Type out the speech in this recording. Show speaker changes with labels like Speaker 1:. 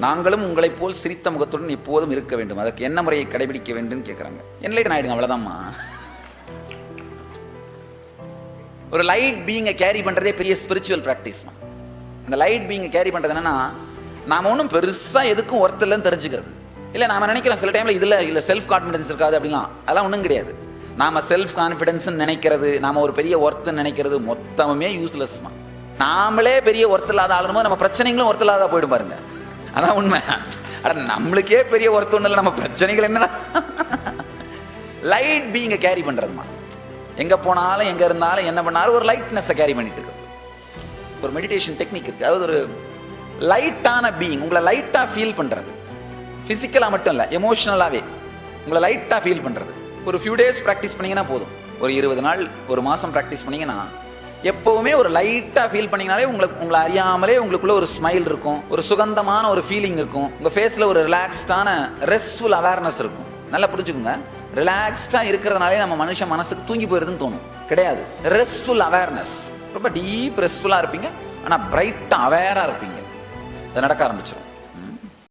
Speaker 1: நாங்களும் உங்களைப் போல் சிரித்த முகத்துடன் எப்போதும் இருக்க வேண்டும். அதற்கு என்ன முறையை கடைபிடிக்க வேண்டும் கேட்குறாங்க. என்லைட்டன் ஆயிடுங்க, அவ்வளோதான்மா. ஒரு லைட் பீயிங்கை கேரி பண்ணுறதே பெரிய ஸ்பிரிச்சுவல் ப்ராக்டிஸ்மா. அந்த லைட் பீயிங்கை கேரி பண்ணுறது என்னன்னா, நாம் ஒன்றும் பெருசாக எதுக்கும் ஒர்த் இல்லைன்னு தெரிஞ்சுக்கிறது இல்லை. நாம் நினைக்கிறோம் சில டைமில் இல்லை செல்ஃப் கான்ஃபிடன்ஸ் இருக்காது அப்படிலாம். அதெல்லாம் ஒன்றும் கிடையாது. நாம் செல்ஃப் கான்ஃபிடென்ஸ்ன்னு நினைக்கிறது, நாம் ஒரு பெரிய ஒர்த்துன்னு நினைக்கிறது மொத்தமுமே யூஸ்லெஸ்மா. நாமளே பெரிய ஒர்த்து இல்லாத ஆளுமோ நம்ம பிரச்சனைகளும் ஒர்த்து இல்லாத போயிடும் பாருங்க. அதான் உண்மை. ஆனால் நம்மளுக்கே பெரிய ஒர்த்து ஒன்றும் இல்லை, நம்ம பிரச்சனைகள் என்ன. லைட் பீயிங்கை கேரி பண்ணுறதுமா. எங்கே போனாலும் எங்கே இருந்தாலும் என்ன பண்ணாலும் ஒரு லைட்னஸை கேரி பண்ணிட்டு இருக்குது. ஒரு மெடிடேஷன் டெக்னிக் இருக்குது. அதாவது ஒரு லைட்டான பீயிங், உங்களை லைட்டாக ஃபீல் பண்ணுறது. ஃபிசிக்கலாக மட்டும் இல்லை, எமோஷ்னலாகவே உங்களை லைட்டாக ஃபீல் பண்ணுறது. ஒரு ஃபியூ டேஸ் ப்ராக்டிஸ் பண்ணிங்கன்னா போதும். ஒரு 20 நாள், ஒரு மாதம் ப்ராக்டிஸ் பண்ணிங்கன்னா எப்போவுமே ஒரு லைட்டாக ஃபீல் பண்ணிங்கனாலே உங்களை அறியாமலே உங்களுக்குள்ள ஒரு ஸ்மைல் இருக்கும், ஒரு சுகந்தமான ஒரு ஃபீலிங் இருக்கும். உங்கள் ஃபேஸில் ஒரு ரிலாக்ஸ்டான ரெஸ்ட்ஃபுல் அவேர்னஸ் இருக்கும். நல்லா புரிஞ்சுக்கோங்க. ரிலாக்ஸ்டாக இருக்கிறதுனாலே நம்ம மனசுக்கு தூங்கி போயிருதுன்னு தோணும். கிடையாது. RESTful awareness. ரொம்ப டீப் ரெஸ்ட்ஃபுல்லாக இருப்பீங்க, ஆனால் பிரைட்டாக அவேராக இருப்பீங்க. அது நடக்க ஆரம்பிச்சிடும்.